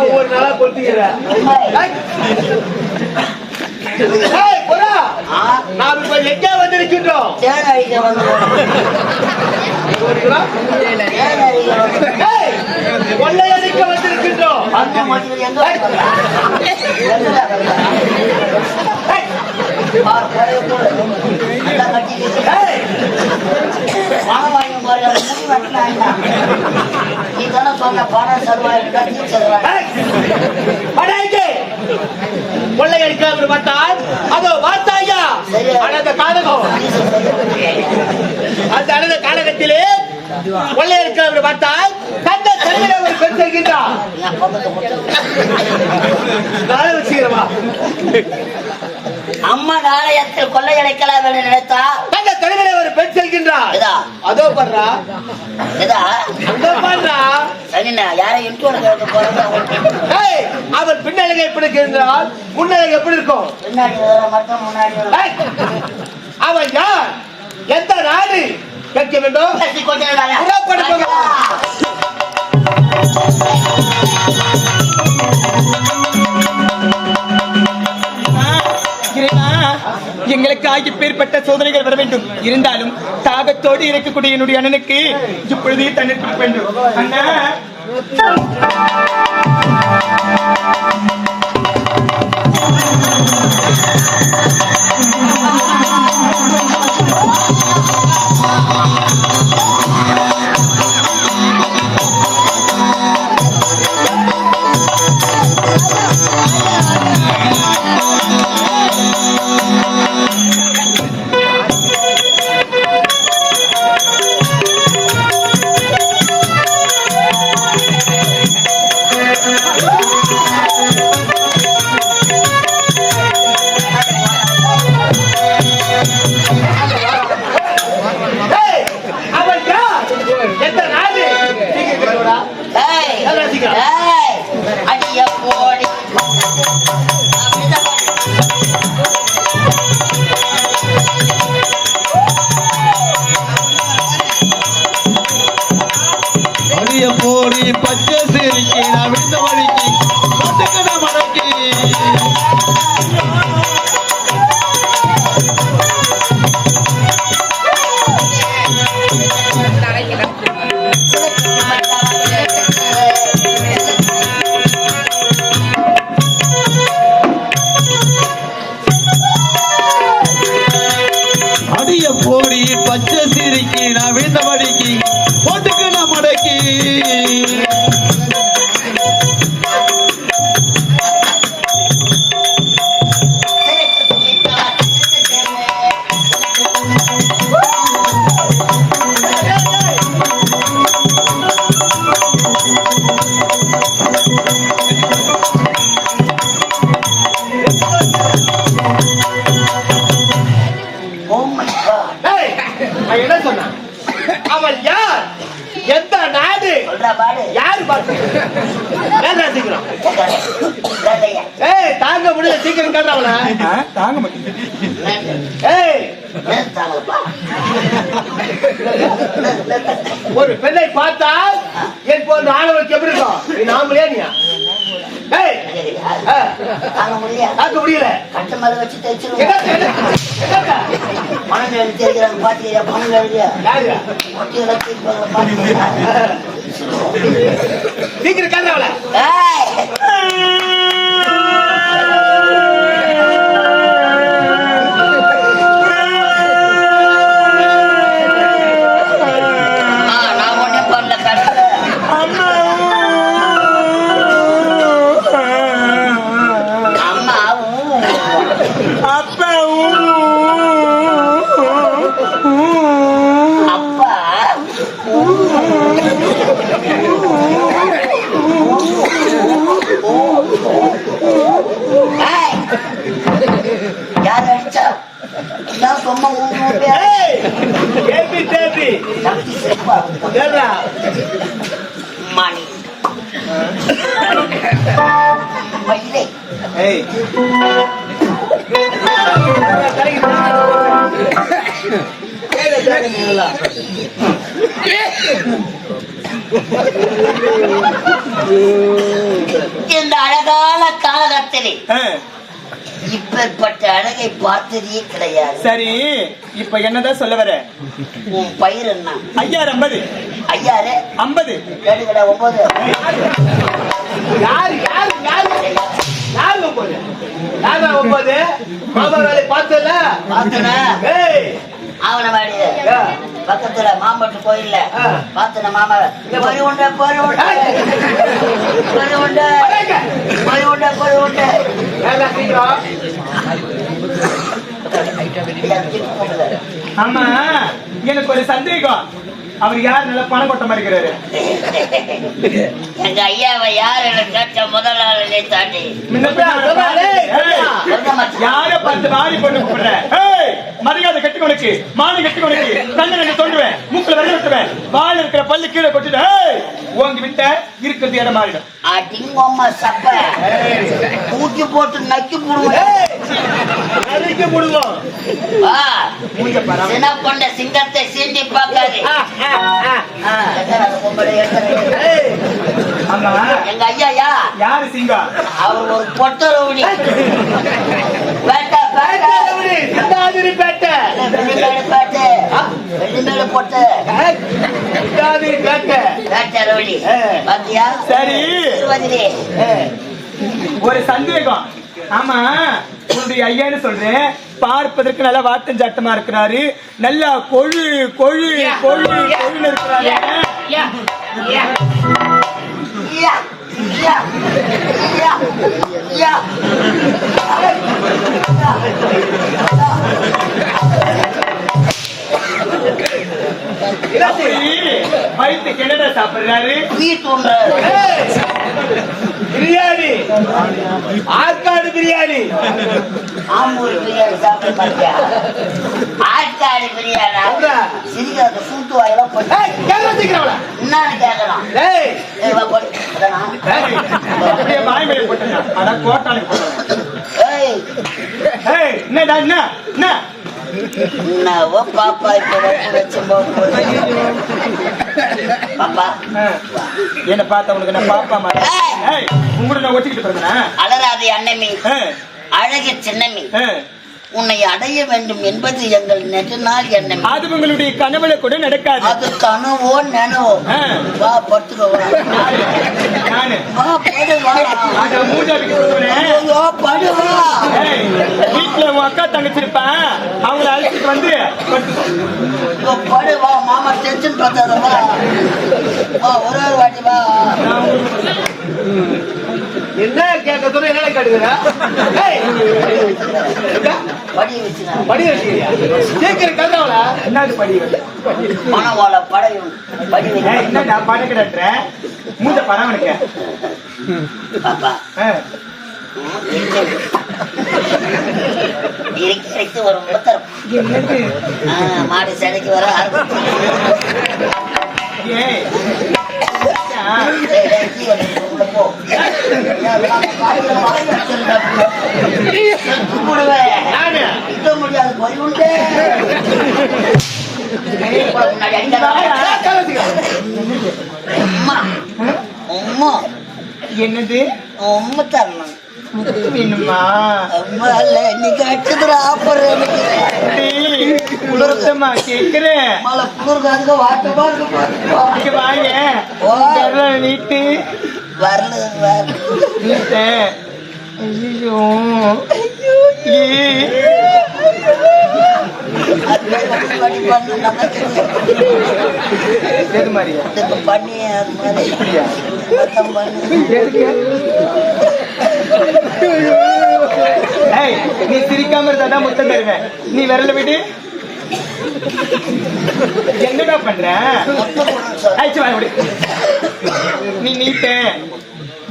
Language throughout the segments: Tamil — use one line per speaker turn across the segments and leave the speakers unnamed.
ஒவ்வொரு நாளா கொளுத்திக்கிற நாம் இப்ப எங்க வந்திருக்கின்றோம்? கொள்ளையடிக்க வந்திருக்கின்றோம். கொள்ளையடிக்க பார்த்தால் அதோ வார்த்தாயா அனந்த காலகம். அந்த அனந்த காலகத்திலே கொள்ளையடிக்க பார்த்தால் தந்த தலைமையில ஒரு பெண் செல்கின்றார்.
அம்மா நாளையத்தில் கொள்ளையடைக்கலாம் என்று நினைத்தா
தந்த தலைமையில ஒரு பெண் செல்கின்றார். அதோ பண்றா அவன் பின்னழகை எப்படி இருந்தால் முன்னழகு எப்படி இருக்கும்? அவன் யார்? எந்த நாடு கேட்க வேண்டும்?
எங்களுக்கு ஆகிப்பேற்பட்ட சோதனைகள் வர வேண்டும். இருந்தாலும் தாகத்தோடு இருக்கக்கூடிய என்னுடைய அண்ணனுக்கு இப்பொழுதே தண்ணீர் கொடுக்க வேண்டும். அண்ணா
போடி பச்சை சிரிக்கி நான் விழுந்த வழிக்கு கொட்டுக்கட மடக்கி அடிய போடி பச்சை சிரிக்கி நான் விழுந்த வழிக்கு கொட்டுக்கட மடக்கி
என்ன சொன்ன? அவள் யார்? எந்த நாடு? யாரு பார்த்து சீக்கிரம் தாங்க முடியல. சீக்கிரம் கேட்கவள
தாங்க மாட்டேன்.
ஒரு பெண்ணை பார்த்தால் என் போன்ற ஆணவனுக்கு எப்படி இருக்கும்? நாமளே நீ தாக்க முடியல.
கட்ட மேல வச்சு பணம் தெரிகிறாங்க பாத்தீங்க.
சீக்கிரம் கேட்கவள
சும்மா
ஏய், ஏபி டேபி. ஏடா?
மணி மயிலே
ஏய்
இந்த அழகான காலகட்டத்திலே
ஆ,
இப்பேற்பட்ட அழகை பார்த்ததே கிடையாது.
சரி இப்ப என்னதான் சொல்ல வர?
உன் பயிர் என்ன?
50
ஐயாரு
50
கேட்டுக்கடா 9
யாரு யாரு யாரு யாரு ஒன்பது? யாரா ஒன்பது? மாமா வேலை பார்த்தல?
பார்த்தனா
ஏய்,
ஆவணவாடி
ஏ,
பக்கத்துல மாம்பட்டு கோயில்ல
ஆ.
பார்த்தன மாமா பொறி உண்டை பொறி உண்டை பொறி உண்டை பொறி உண்டை பொறி உண்டை
ஏடா சீக்கிரம்?
ஆமா எனக்கு ஒரு சந்தேகம். அவர் யார் நல்ல பணம் கொட்ட மாதிரி இருக்கிறாரு?
எங்க ஐயாவை யார் எனக்கு கேட்ட முதல் ஆளுநே தாண்டி
யார பார்த்து வாரி போட்டு கூப்பிடுற? ஏய், மரியாதை கட்டி உனக்கு, மானு கட்டி உனக்கு, கண்ணு ரெண்டு தோண்டுவேன், மூக்குல வெள்ள விட்டுவேன், வாயில இருக்கிற பல்லு கீழே கொட்டிட்டு உங்க விட்ட இருக்கிறது இடம் மாறிடும்.
அடிங்கம்மா சப்ப தூக்கி போட்டு நக்கி போடுவேன்.
நறுக்கி போடுவோம்.
சின்ன கொண்ட சிங்கத்தை சீண்டி பார்க்காது.
ஏய்,
ஆமா
எங்க ஐயா
யாரு சிங்கம்?
அவர் ஒரு பொட்ட ரவுடி. பேட்டை பேட்டை
எப்படி? சிந்தாதிரி பேட்டை.
வெள்ளிமேடு பேட்டை வெள்ளிமேடு பொட்டை
சிந்தாதிரி பேட்டை.
பேட்டை ரவுடி பாத்தியா?
சரி
திருவதிலே
ஒரு சந்தேகம். ஆமா உன்னுடைய ஐயான்னு சொல்றேன், பார்ப்பதற்கு நல்ல வாட்டம் சாட்டமா இருக்கிறாரு, நல்லா கொழு கொழு கொழு கொழுன்னு இருக்கிறாரு.
யா யா யா யா
வயிற்று கிணற சாப்பிடுறாரு.
ஏய், பிரியாணி, ஆற்காடு பிரியாணி.
ஆம்பூர் பிரியாணி சாப்பிட மாட்டியா? ஆட்காடு பிரியாணி சிரிக்காத சூட்டு வாயெல்லாம் போட்டு
ஏய், கேட்கறா சீக்கிரம்ல.
என்னன்னு கேட்கலாம்.
ஏய்,
அப்படியே வாய் மேல போட்டுங்க. அதான் கோட்டானுக்கு போட்டாங்க. ஏய், என்னடா என்ன என்ன?
என்னவோ பாப்பா இப்ப வச்சு பாப்பா
என்ன பார்த்தா உனக்கு நான் பாப்பா மாதிரி? ஏய், உங்களோட நான் ஒட்டிக்கிட்டு பிறந்தேன்.
அலராதி அன்னமி அழகிய சின்னமி உன்னை அடைய வேண்டும் என்பது எங்கள் நெடுநாள் எண்ணம்.
அது உங்களுடைய கனவுல கூட நடக்காது.
அது கனவோ நினவோ. வா படுத்துக்கோ
நானு
வா படு வா படுவா.
வீட்டுல உன் அக்கா தங்கச்சி இருப்பேன், அவங்கள அழைச்சிட்டு வந்து
படு வா. மாமா டென்ஷன் பார்த்தாத வா வா ஒரு வாட்டி வா.
என்ன கேட்க சொன்ன என்ன கேட்டுக்கிற?
படி வச்சு
படி வச்சுக்கிறியா? சீக்கிரம் கல்றாவல.
என்னது படி?
மனவாள படையும் படி
என்னடா படக்கிற மூஞ்ச பரவனுக்க
பாப்பா இறைக்கு ஒரு முத்தரம். மாடு சடைக்கு வர முடியாது போய் உண்டு.
என்னது
உண்மை தரணும்
வேணுமா?
நீங்க அடிச்சதுல ஆப்பர்
குளிர்த்தமா கேக்குறேன்.
மழை குளிர்காங்க வாட்டமா இருக்கு.
வாங்க நீட்டு
வரல
நீட்டேன். ஐயோ எது மாதிரியா?
பண்ணி அது மாதிரி
நீ சிரிக்காம இருந்தாதான் முத்தம் தருவேன். நீ விரல விடு. என்னடா பண்ற? நீ நீட்ட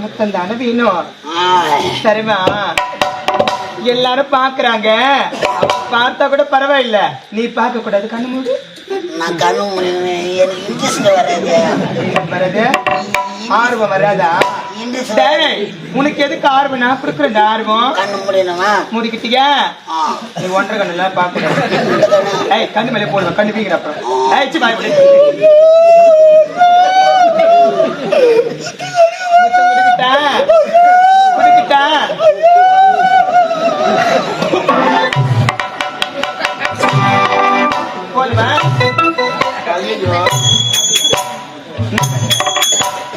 முத்தம் தானே வேணும். சரிமா? எல்லாரும் பாக்குறாங்க. பார்த்தா கூட பரவாயில்ல, நீ பார்க்க கூடாது. கண்ணு மூடு.
நான் கண்ணு முடியும், எனக்கு இன்ட்ரெஸ்ட் வராது.
வராது? ஆர்வம் வராதா? உனக்கு எதுக்கு ஆர்வம்? நான் கொடுக்குறேன் இந்த ஆர்வம்.
கண்ணு முடியணுமா?
முடிக்கிட்டியா? நீ ஒன்றரை கண்ணுல பாக்க. கண்ணு மேலே போடுவேன், கண்ணு வீங்கிற அப்புறம்.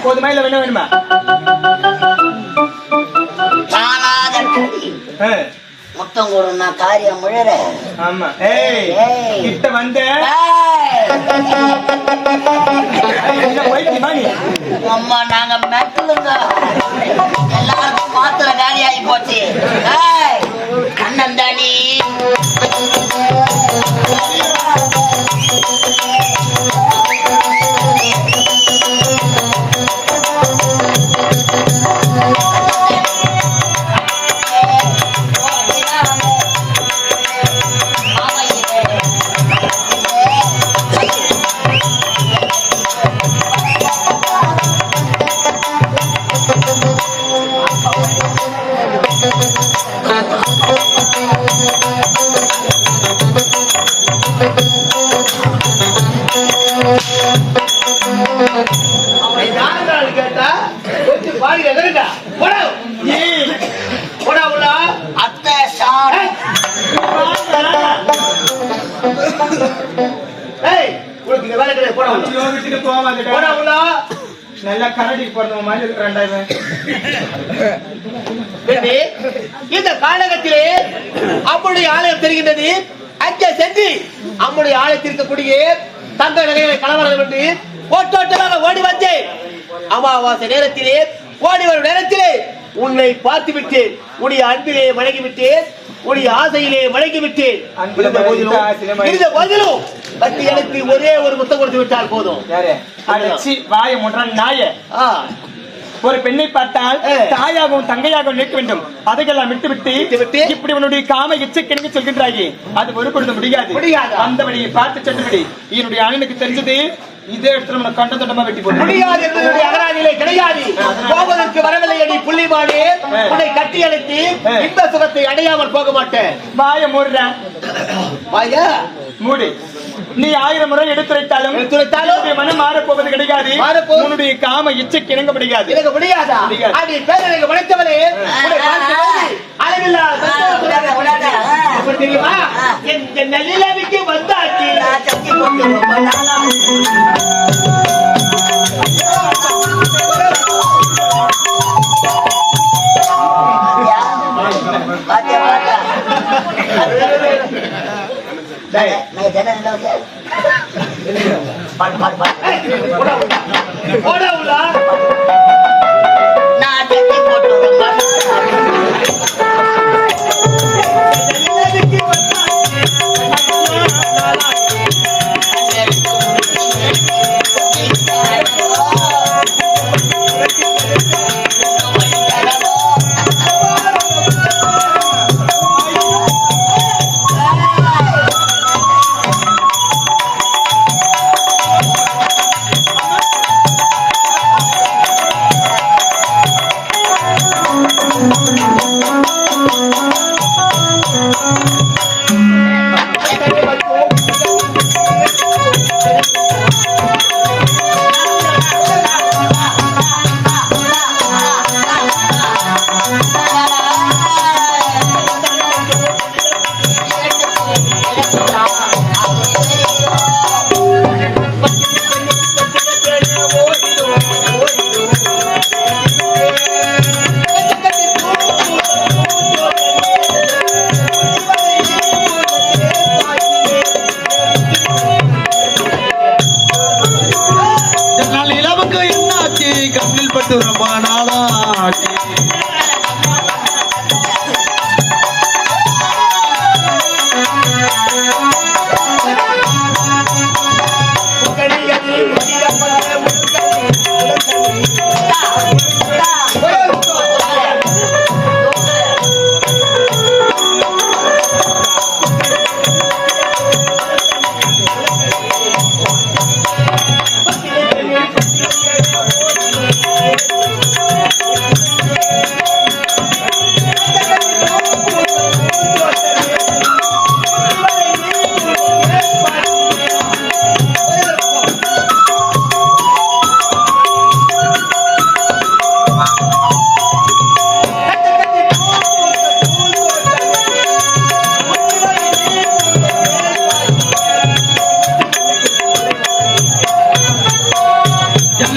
போதுமா இல்ல வேணும்? வேணுமா?
மொத்தம் கூட நான் காரியம் முழற.
ஆமா. கிட்ட வந்த
அம்மா நாங்க மெட்டலுங்க, எல்லாருக்கும் மாத்திர காலி ஆகி போச்சு. அண்ணன் தானி
கேட்டா பாடி எதற்கா போடா உள்ள
அத்தை சார்.
உனக்கு இந்த வேலை கிடையாது. போடா உள்ள
நல்லா கரடி போறவங்க மாதிரி இருக்கிறாண்டா.
இந்த காலகத்திலே அம்முடைய ஆலயம் தெரிகின்றது. அங்கே சென்று அம்முடைய ஆலயத்திற்கக்கூடிய தங்க நகைகளை கலவரம் என்று ஓட்டோட்டமாக ஓடி வந்தேன். அமாவாசை நேரத்திலே ஓடி வரும் நேரத்திலே உன்னை பார்த்து விட்டேன். உடைய அன்பிலே வழங்கி விட்டேன், உடைய ஆசையிலே வழங்கி விட்டேன். இருந்த போதிலும் எனக்கு ஒரே ஒரு முத்தம் கொடுத்து விட்டால் போதும்.
வாய முன்றான் நாய. ஒரு பெண்ணை பார்த்தால் தாயாகவும் தங்கையாகவும் நிற்க வேண்டும். அதையெல்லாம் விட்டு இப்படி உன்னுடைய காம இச்சைக்கு சொல்கின்றாயே, அது ஒரு பொழுது முடியாது. அந்த வழியை பார்த்து சென்றபடி என்னுடைய அண்ணனுக்கு தெரிஞ்சது இதே இடத்துல நம்ம கண்ட தண்டமா வெட்டி போட
முடியாது என்பது அகராதியிலே கிடையாது. போவதற்கு வரவில்லை அடி புள்ளிமானே, உன்னை கட்டி அழைத்து இந்த சுகத்தை அடையாமல் போக மாட்டேன்.
வாய மூடுறேன்.
வாயா
மூடி. நீ 1000 முறை எடுத்துரைத்தாலும் மனம் மாறப்போவது கிடையாது. உன்னுடைய காம இச்சைக்கு இணங்க முடியாது.
வளைத்தவரே அளவில்லா தெரியுமா? என் நல்லிலவிக்கு வந்தாச்சு.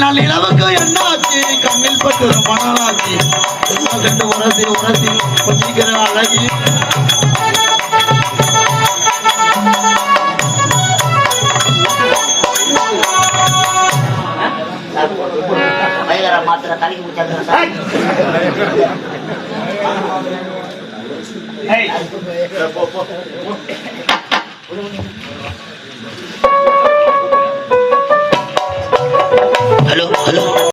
நல்ல இளவுக்கு என்னாச்சு கண்ணில் பட்டு மணலாச்சு கண்டு உரசி உரசி கொஞ்சிக்கிற அழகி
மாத்திர தலைக்கு முடிச்சாங்க ஹலோ ஹலோ